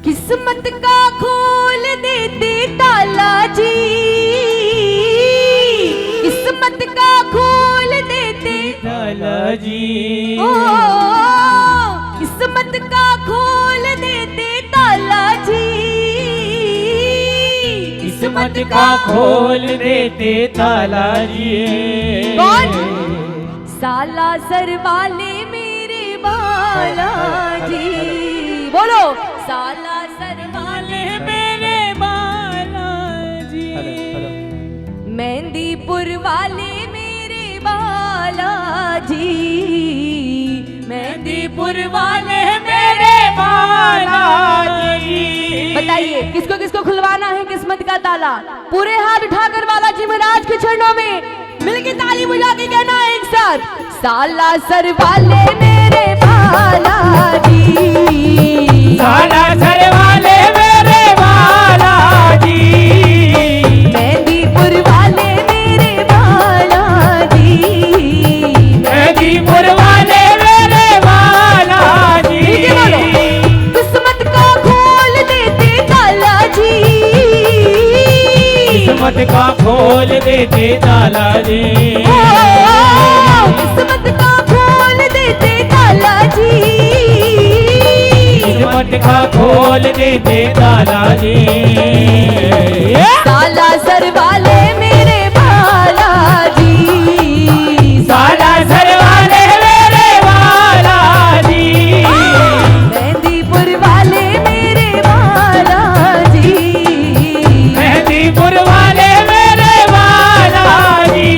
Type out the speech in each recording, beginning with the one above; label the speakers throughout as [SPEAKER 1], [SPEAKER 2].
[SPEAKER 1] किस्मत का खोल देते ताला जी, किस्मत का खोल देते
[SPEAKER 2] ताला जी।
[SPEAKER 1] ओ किस्मत का खोल देते ताला जी,
[SPEAKER 2] किस्मत का खोल देते ताला जी।
[SPEAKER 1] कौन? साला सर वाले मेरे बाला जी, बोलो साला सर वाले
[SPEAKER 2] मेरे बाला जी।
[SPEAKER 1] मेहंदीपुर वाले मेरे बाला जी, मेहंदीपुर वाले मेरे बाला जी। बताइए किसको किसको खुलवाना है किस्मत का ताला? पूरे हाथ उठाकर बालाजी महाराज के चरणों में मिलके ताली बजा के कहना है एक साथ, साला सर वाले मेरे बाला जी,
[SPEAKER 2] साला सर वाले मेरे बाला जी।
[SPEAKER 1] मेहंदीपुर वाले मेरे बाला जी,
[SPEAKER 2] मेहंदीपुर वाले मेरे बाला जी।
[SPEAKER 1] किस्मत का खोल देते ताला जी,
[SPEAKER 2] किस्मत का खोल देते ताला जी।
[SPEAKER 1] किस्मत का खोल देते ताला जी,
[SPEAKER 2] किस्मत का खोल देते ताला जी।
[SPEAKER 1] साला सर वाले मेरे बाला जी,
[SPEAKER 2] साला सर वाले मेरे बाला जी।
[SPEAKER 1] मेहंदीपुर वाले मेरे बाला जी,
[SPEAKER 2] मेहंदीपुर वाले मेरे बाला जी।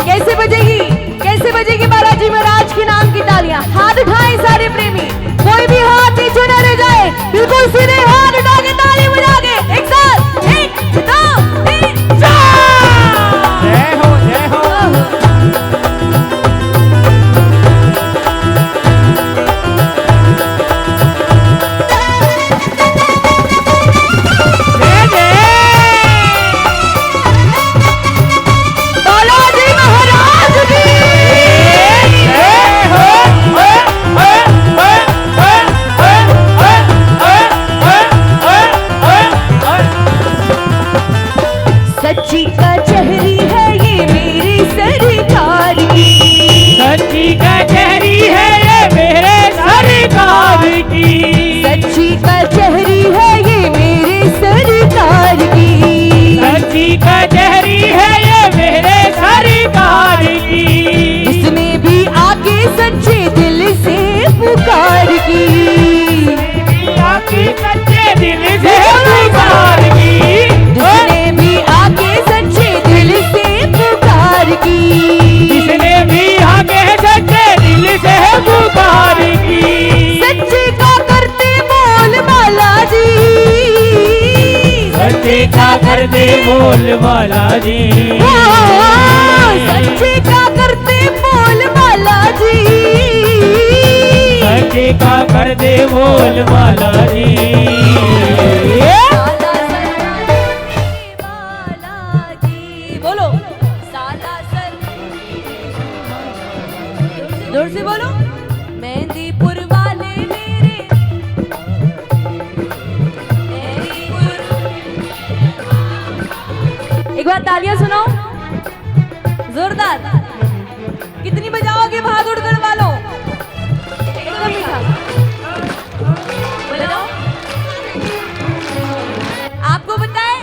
[SPEAKER 1] कैसे बजेगी बालाजी महाराज के नाम की तालियां? हाथ उठाएं सारे प्रेमी, कोई भी हाथ नीचे न रह जाए, बिल्कुल सीधे हाथ उठा के ताली बजा के एक साथ 1 2 3 4।
[SPEAKER 2] जय हो जय हो।
[SPEAKER 1] बालाजी महाराज की सच्ची कचहरी है ये मेरी सरकार की,
[SPEAKER 2] सच्ची कचहरी है ये मेरे सरकार की।
[SPEAKER 1] सच्ची कचहरी है ये मेरे सरकार की,
[SPEAKER 2] सच्ची कचहरी है ये मेरे सरकार की।
[SPEAKER 1] इसने भी आके सच्चे दिल से पुकार की,
[SPEAKER 2] आके सच्चे दिल से पुकार की।
[SPEAKER 1] जिसने भी आके सच्चे दिल से पुकार की,
[SPEAKER 2] जिसने भी आके सच्चे दिल से पुकार की।
[SPEAKER 1] सच्चे का करते बोल बालाजी,
[SPEAKER 2] सच्चे का करते बोल बालाजी।
[SPEAKER 1] सच्चे का करते बोल बालाजी,
[SPEAKER 2] सच्चे का करते बोल बालाजी।
[SPEAKER 1] बालाजी बोलो साला सर, जोर से बोलो मेहंदीपुर वाले मेरे, एक बार तालियां सुनाओ जोरदार। कितनी बजाओगे बहादुरगढ़ वालों? एकदम मीठा बजाओ। आपको बताएं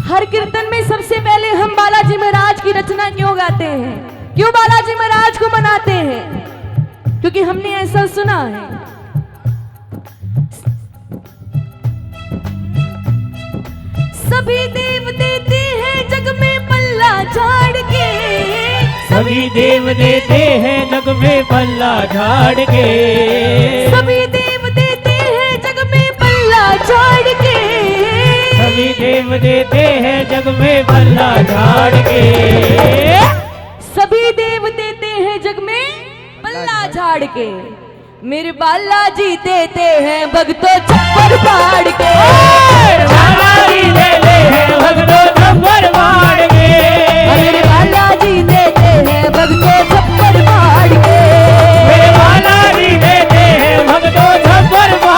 [SPEAKER 1] हर कीर्तन में सबसे पहले हम बालाजी महाराज की रचना क्यों गाते हैं, क्यों बालाजी महाराज को मनाते हैं? क्योंकि हमने ऐसा सुना है, सभी देव देते हैं जग में पल्ला झाड़ के,
[SPEAKER 2] सभी देव देते हैं जग में पल्ला झाड़ के।
[SPEAKER 1] सभी देव देते हैं जग में पल्ला झाड़ के,
[SPEAKER 2] सभी देव देते हैं जग में पल्ला झाड़ के।
[SPEAKER 1] सभी देव देते हैं जग में पल्ला झाड़ के, मेरे बालाजी देते हैं भक्तों छप्पर फाड़ के,
[SPEAKER 2] बालाजी देते हैं भक्तों छप्पर फाड़ के।
[SPEAKER 1] मेरे बालाजी देते हैं भक्तों छप्पर फाड़ के,
[SPEAKER 2] मेरे बालाजी देते हैं भक्तों छप्पर फाड़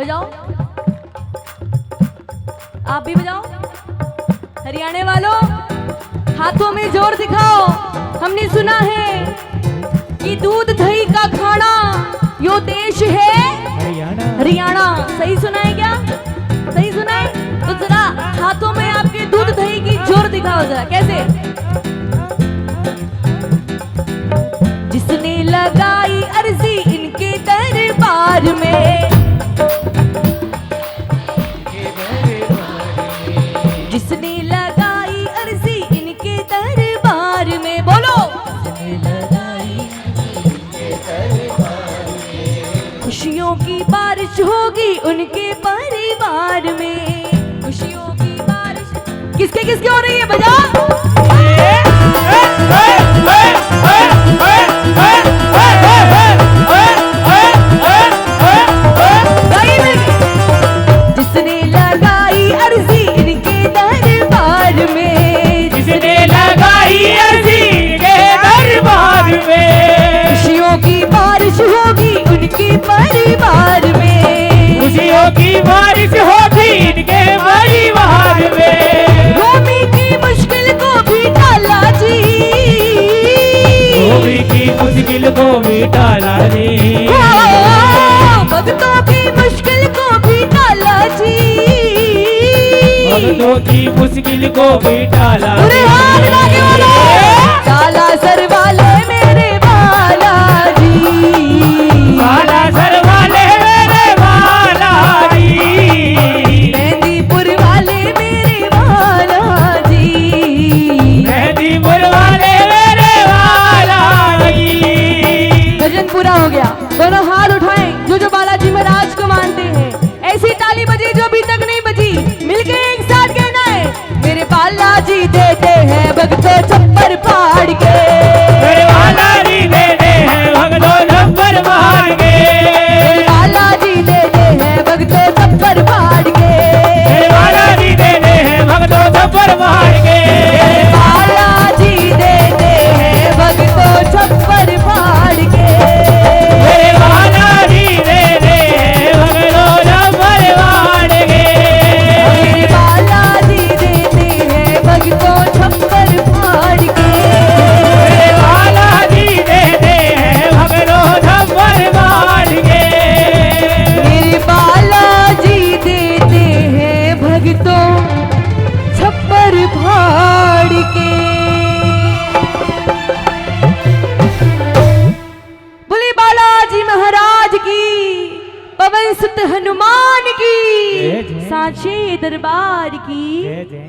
[SPEAKER 1] बजाओ, आप भी बजाओ। हरियाणा वालों हाथों में जोर दिखाओ। हमने सुना है कि दूध दही का खाना यो देश है हरियाणा। सही सुना है क्या? सही सुना है? तो जरा हाथों में आपके दूध दही की जोर दिखाओ जरा। कैसे? जिसने लगाई अर्जी इनके दरबार में, जिसने लगाई अर्जी इनके दरबार में, बोलो। खुशियों की बारिश होगी उनके परिवार में, खुशियों की बारिश। किसके किसके हो रही है? बजाओ। जिसने लगाई अर्जी इनके दरबार में,
[SPEAKER 2] जिसने लगाई अर्जी इनके दरबार में,
[SPEAKER 1] खुशियों की बारिश होगी उनके परिवार में,
[SPEAKER 2] खुशियों की बारिश होगी इनके परिवार में।
[SPEAKER 1] रोमी की मुश्किल को भी टाला जी,
[SPEAKER 2] रोमी की मुश्किल को भी टाला जी,
[SPEAKER 1] भक्तों की मुश्किल को भी टाला जी,
[SPEAKER 2] भक्तों की मुश्किल को भी टाला
[SPEAKER 1] पूरे हाथ लागे वाला काला सर वाले मेरे बाला जी,
[SPEAKER 2] काला सर वाले मेरे बाला जी,
[SPEAKER 1] मेहंदीपुर वाले मेरे बाला जी,
[SPEAKER 2] मेहंदीपुर वाले मेरे बाला जी।
[SPEAKER 1] भजन पूरा हो गया। दोनों हाथ उठाएं जो बालाजी महाराज को मानते हैं। ऐसी ताली बजी जो अभी तक नहीं बजी। मिलके एक साथ कहना है, मेरे बालाजी देते हैं भक्तों छप्पर फाड़ के,
[SPEAKER 2] मेरे बालाजी देते हैं भक्तों छप्पर फाड़ के,
[SPEAKER 1] मेरे बालाजी देते हैं भक्तों छप्पर फाड़ के,
[SPEAKER 2] मेरे बालाजी देते हैं भक्तों छप्पर फाड़ के,
[SPEAKER 1] बालाजी देते हैं भक्तों छप्पर फाड़ के,
[SPEAKER 2] मेरे बालाजी देते हैं भक्तों छप्पर फाड़ के,
[SPEAKER 1] मेरे बालाजी देते हैं भक्तों छप्पर फाड़ के,
[SPEAKER 2] मेरे बालाजी देते हैं भक्तों छप्पर फाड़ के,
[SPEAKER 1] मेरे बालाजी देते हैं भक्तों छप्पर फाड़ के। बोले बालाजी महाराज की, पवन सुत हनुमान की,
[SPEAKER 2] जय जय।
[SPEAKER 1] सांचे दरबार की।
[SPEAKER 2] जय जय।